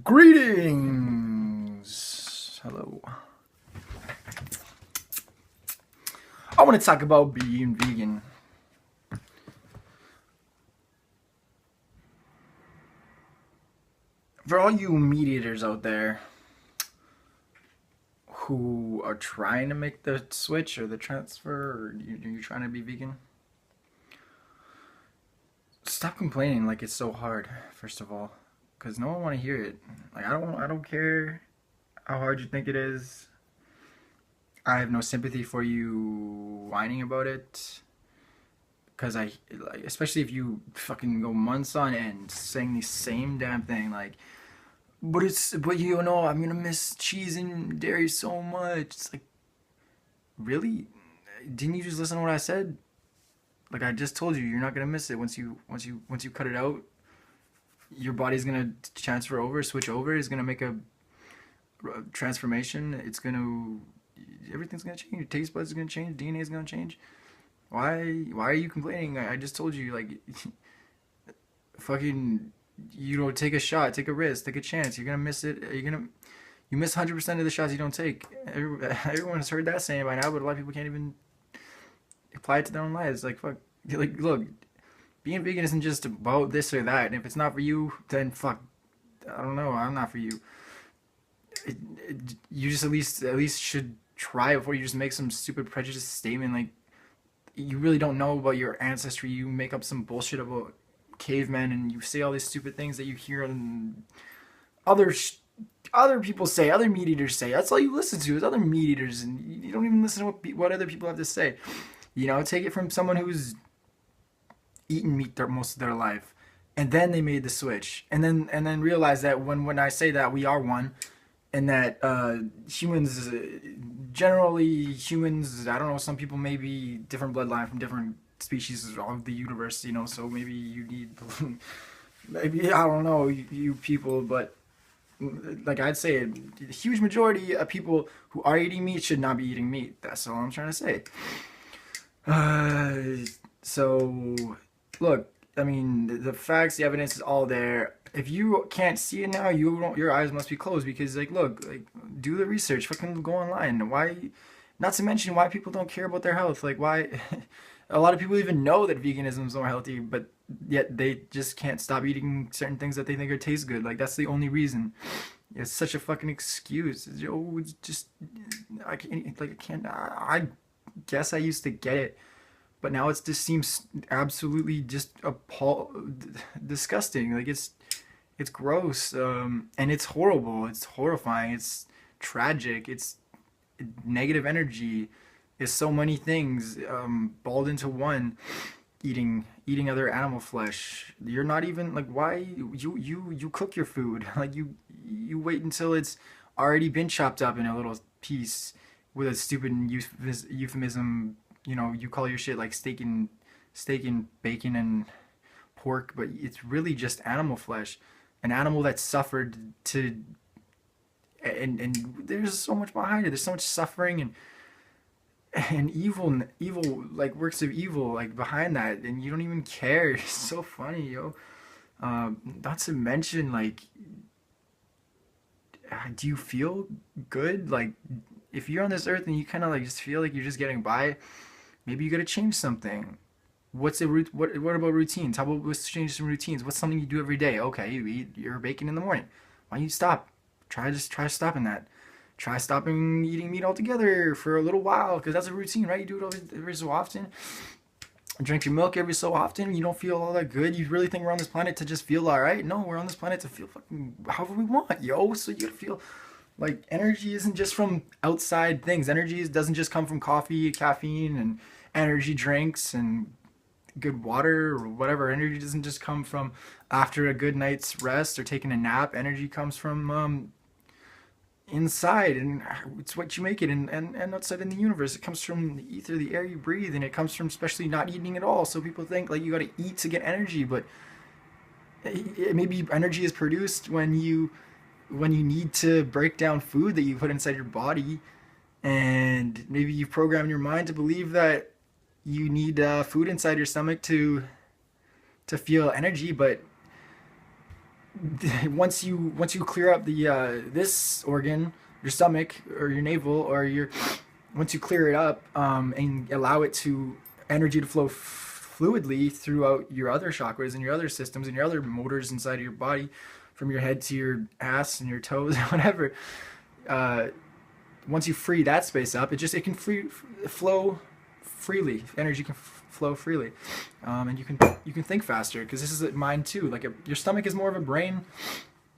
Greetings! Hello. I want to talk about being vegan. For all you meat eaters out there who are trying to make the switch or the transfer, or you're trying to be vegan, stop complaining like it's so hard, first of all. Because no one want to hear it. Like, I don't care how hard you think it is. I have no sympathy for you whining about it. Because like, especially if you fucking go months on end saying the same damn thing, like, but you know, I'm gonna miss cheese and dairy so much. It's like, really? Didn't you just listen to what I said? Like, I just told you, you're not gonna miss it once you cut it out. Your body's gonna transfer over, switch over. It's gonna make a transformation. Everything's gonna change. Your taste buds is gonna change. DNA is gonna change. Why are you complaining? I just told you, like, fucking, take a shot, take a risk, take a chance. You're gonna miss it. You miss 100% of the shots you don't take. Everyone's heard that saying by now, but a lot of people can't even apply it to their own lives. Like, fuck, like, look, being vegan isn't just about this or that. And if it's not for you, then fuck, I don't know, I'm not for you. You just at least should try before you just make some stupid prejudice statement. Like, you really don't know about your ancestry. You make up some bullshit about cavemen, and you say all these stupid things that you hear on other other people say, other meat eaters say. That's all you listen to is other meat eaters, and you don't even listen to what other people have to say. Take it from someone who's eaten meat most of their life, and then they made the switch, and then realize that when I say that we are one, and that humans, generally humans, I don't know, some people may be different bloodline from different species of the universe, so maybe you need, maybe, I don't know, you people, but like I'd say, the huge majority of people who are eating meat should not be eating meat. That's all I'm trying to say. Uh, so, look, I mean, the facts, the evidence is all there. If you can't see it now, your eyes must be closed because, like, look, like, do the research, fucking go online. Why? Not to mention why people don't care about their health. Like, why? A lot of people even know that veganism is more healthy, but yet they just can't stop eating certain things that they think are taste good. Like, that's the only reason. It's such a fucking excuse. It's just, I can't, like, I can't. I guess I used to get it, but now it just seems absolutely just disgusting. Like, it's gross, and it's horrible. It's horrifying. It's tragic. It's negative energy. It's so many things balled into one. Eating other animal flesh. You're not even like, why you cook your food like you wait until it's already been chopped up in a little piece with a stupid euphemism. You call your shit like steak and bacon and pork, but it's really just animal flesh, an animal that suffered to, and there's so much behind it. There's so much suffering and evil, like works of evil, like behind that, and you don't even care. It's so funny, yo. Not to mention, like, do you feel good? Like, if you're on this earth and you kind of like just feel like you're just getting by, maybe you got to change something. What about routines? How about let's change some routines? What's something you do every day? Okay, you eat your bacon in the morning. Why don't you stop? Try stopping that. Try stopping eating meat altogether for a little while, because that's a routine, right? You do it every so often. Drink your milk every so often. You don't feel all that good. You really think we're on this planet to just feel all right? No, we're on this planet to feel fucking however we want, yo. So you gotta feel like energy isn't just from outside things. Energy doesn't just come from coffee, caffeine, and energy drinks and good water or whatever. Energy doesn't just come from after a good night's rest or taking a nap. Energy comes from inside, and it's what you make it, and outside in the universe. It comes from the ether, the air you breathe, and it comes from especially not eating at all. So people think like you got to eat to get energy, but maybe energy is produced when you need to break down food that you put inside your body, and maybe you program your mind to believe that you need food inside your stomach to feel energy, but once you clear up the this organ, your stomach or your navel or your once you clear it up and allow it to energy to flow fluidly throughout your other chakras and your other systems and your other motors inside of your body, from your head to your ass and your toes, whatever. Uh, Once you free that space up, it can flow freely. Energy can flow freely, and you can think faster because this is a mind too. Like your stomach is more of a brain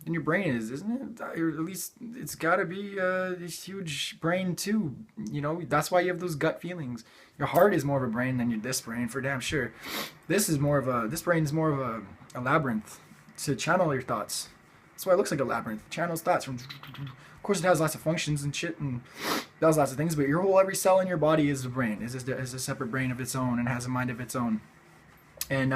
than your brain is, isn't it? Or at least it's got to be a huge brain too. You know, that's why you have those gut feelings. Your heart is more of a brain than this brain for damn sure. This brain is more of a labyrinth to channel your thoughts. That's why it looks like a labyrinth. It channels thoughts from. Of course, it has lots of functions and shit and does lots of things. But every cell in your body is a brain. Is a separate brain of its own and has a mind of its own. And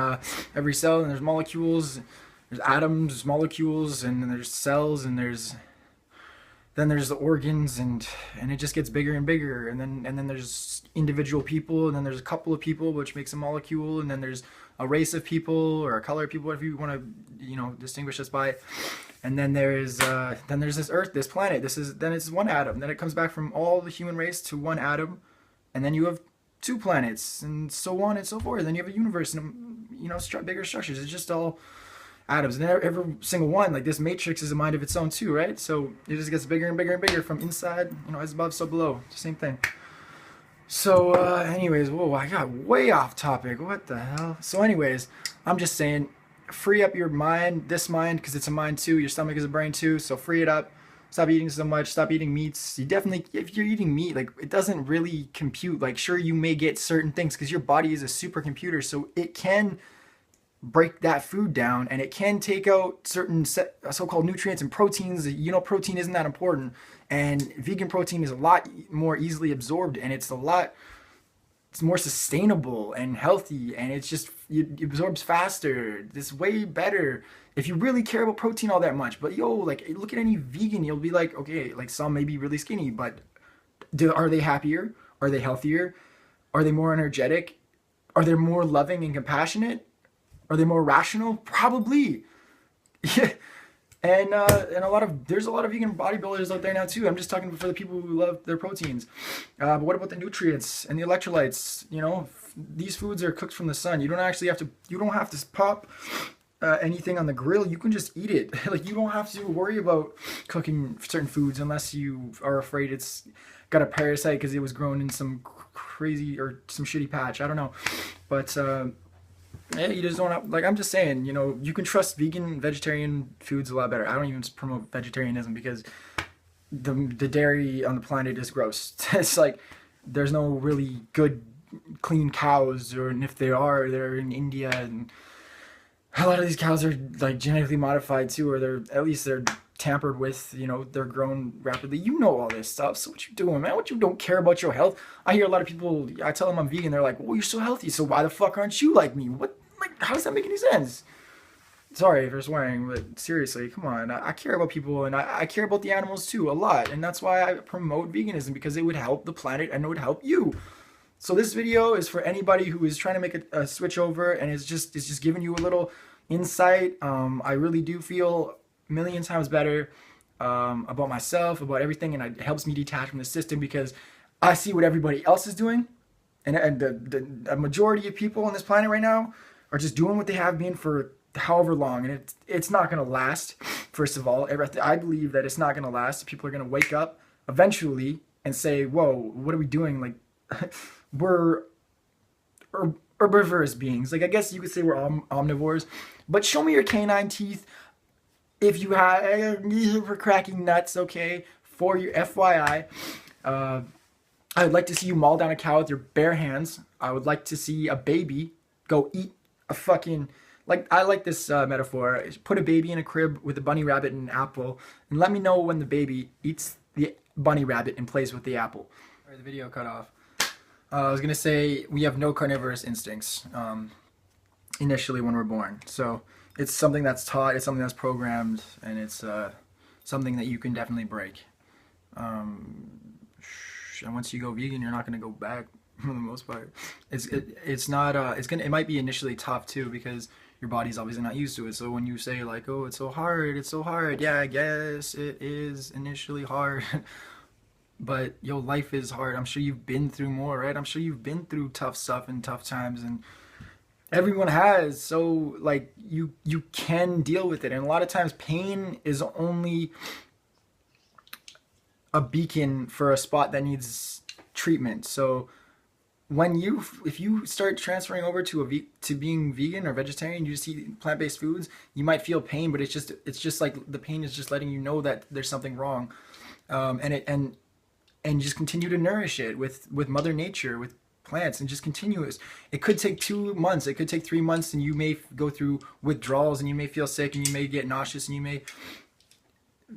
every cell, and there's molecules, there's atoms, molecules, and then there's cells, and then there's the organs, and it just gets bigger and bigger. And then there's individual people, and then there's a couple of people, which makes a molecule, and then there's a race of people or a color of people, whatever you want to distinguish us by. And then there's this Earth, this planet. Then it's one atom. Then it comes back from all the human race to one atom, and then you have two planets, and so on and so forth. Then you have a universe, and bigger structures. It's just all atoms, and every single one, like this matrix, is a mind of its own too, right? So it just gets bigger and bigger and bigger from inside. As above, so below. Same thing. So, anyways, whoa, I got way off topic. What the hell? So, anyways, I'm just saying, free up your mind, this mind, because it's a mind too. Your stomach is a brain too. So free it up. Stop eating so much. Stop eating meats. You definitely, if you're eating meat, like it doesn't really compute. Like, sure, you may get certain things because your body is a supercomputer, so it can break that food down and it can take out certain so-called nutrients and proteins. Protein isn't that important, and vegan protein is a lot more easily absorbed, and it's more sustainable and healthy, and it absorbs faster. It's way better if you really care about protein all that much. But like, look at any vegan, you'll be like, okay, like some may be really skinny, but are they happier? Are they healthier? Are they more energetic? Are they more loving and compassionate? Are they more rational? Probably. Yeah. And there's a lot of vegan bodybuilders out there now too. I'm just talking for the people who love their proteins. But what about the nutrients and the electrolytes? These foods are cooked from the sun. You don't have to pop anything on the grill. You can just eat it. Like, you don't have to worry about cooking certain foods unless you are afraid it's got a parasite because it was grown in some crazy or some shitty patch. I don't know, but. Yeah, you just don't have, like, I'm just saying, you can trust vegan, vegetarian foods a lot better. I don't even promote vegetarianism because the dairy on the planet is gross. It's like, there's no really good, clean cows, and if they are, they're in India, and a lot of these cows are, like, genetically modified too, or they're tampered with, they're grown rapidly. All this stuff. So what you doing, man? What, you don't care about your health? I hear a lot of people, I tell them I'm vegan, they're like, well, you're so healthy, so why the fuck aren't you like me? What, like, how does that make any sense? Sorry for swearing, but seriously, come on. I care about people, and I care about the animals too a lot, and that's why I promote veganism, because it would help the planet and it would help you. So this video is for anybody who is trying to make a switch over, and it's just giving you a little insight. I really do feel a million times better about myself, about everything, and it helps me detach from the system because I see what everybody else is doing, and the majority of people on this planet right now are just doing what they have been for however long, and it's not going to last. First of all, I believe that it's not going to last. People are going to wake up eventually and say, whoa, what are we doing? Like, we're herbivorous beings. Like, I guess you could say we're omnivores, but show me your canine teeth if you have for cracking nuts. Okay, for your FYI, I would like to see you maul down a cow with your bare hands. I would like to see a baby go eat a fucking, like, I like this metaphor. Put a baby in a crib with a bunny rabbit and an apple, and let me know when the baby eats the bunny rabbit and plays with the apple. All right, the video cut off. I was gonna say we have no carnivorous instincts initially when we're born. So it's something that's taught, it's something that's programmed, and it's something that you can definitely break. And once you go vegan, you're not gonna go back for the most part. It might be initially tough too, because your body's obviously not used to it. So when you say like, oh, it's so hard, yeah, I guess it is initially hard. But yo, life is hard. I'm sure you've been through more, right? I'm sure you've been through tough stuff and tough times, and everyone has. So like you can deal with it. And a lot of times pain is only a beacon for a spot that needs treatment. So when you if you start transferring over to to being vegan or vegetarian, you just eat plant-based foods, you might feel pain, but it's just like the pain is just letting you know that there's something wrong. And just continue to nourish it with mother nature, with plants, and just continuous. It could take 2 months, it could take 3 months, and you may go through withdrawals, and you may feel sick, and you may get nauseous, and you may,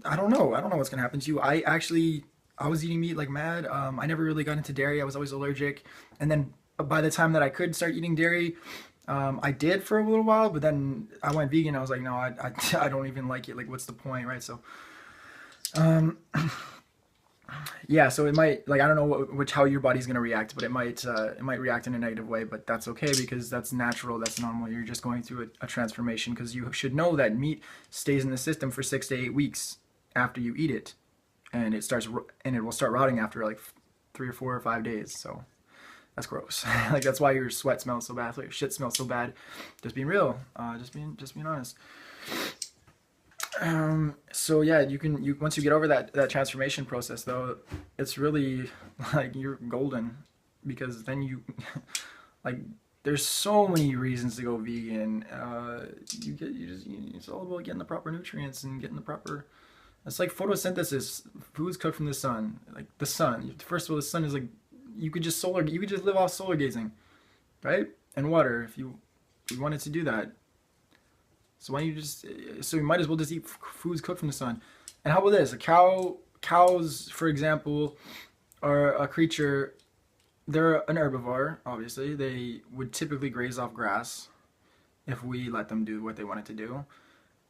I don't know what's gonna happen to you. I was eating meat like mad. I never really got into dairy. I was always allergic, and then by the time that I could start eating dairy, I did for a little while, but then I went vegan. I was like, no, I don't even like it. Like, what's the point, right? So yeah, so it might, like, I don't know how your body's gonna react, but it might react in a negative way, but that's okay because that's natural, that's normal. You're just going through a transformation, because you should know that meat stays in the system for 6 to 8 weeks after you eat it, and it will start rotting after like 3 or 4 or 5 days. So that's gross. Like, that's why your sweat smells so bad, that's why your shit smells so bad. Just being real, just being honest. So yeah, you once you get over that transformation process, though, it's really like you're golden, because then you like, there's so many reasons to go vegan. It's all about getting the proper nutrients and getting the proper. It's like photosynthesis. Foods cooked from the sun, like the sun. First of all, the sun is like, you could just live off solar gazing, right? And water, if you wanted to do that. So why don't you so you might as well just eat foods cooked from the sun. And how about this? Cows, for example, are a creature, they're an herbivore, obviously. They would typically graze off grass if we let them do what they wanted to do.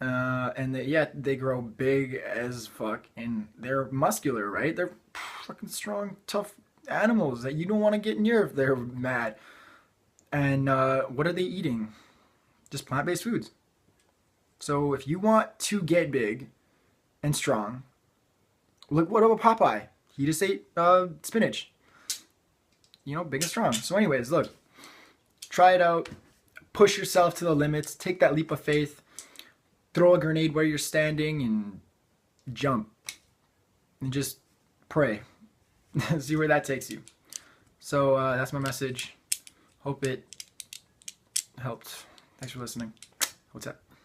And they grow big as fuck, and they're muscular, right? They're fucking strong, tough animals that you don't want to get near if they're mad. And what are they eating? Just plant-based foods. So if you want to get big and strong, look, what about Popeye? He just ate spinach. Big and strong. So anyways, look, try it out. Push yourself to the limits. Take that leap of faith. Throw a grenade where you're standing and jump. And just pray. See where that takes you. So that's my message. Hope it helped. Thanks for listening. What's up?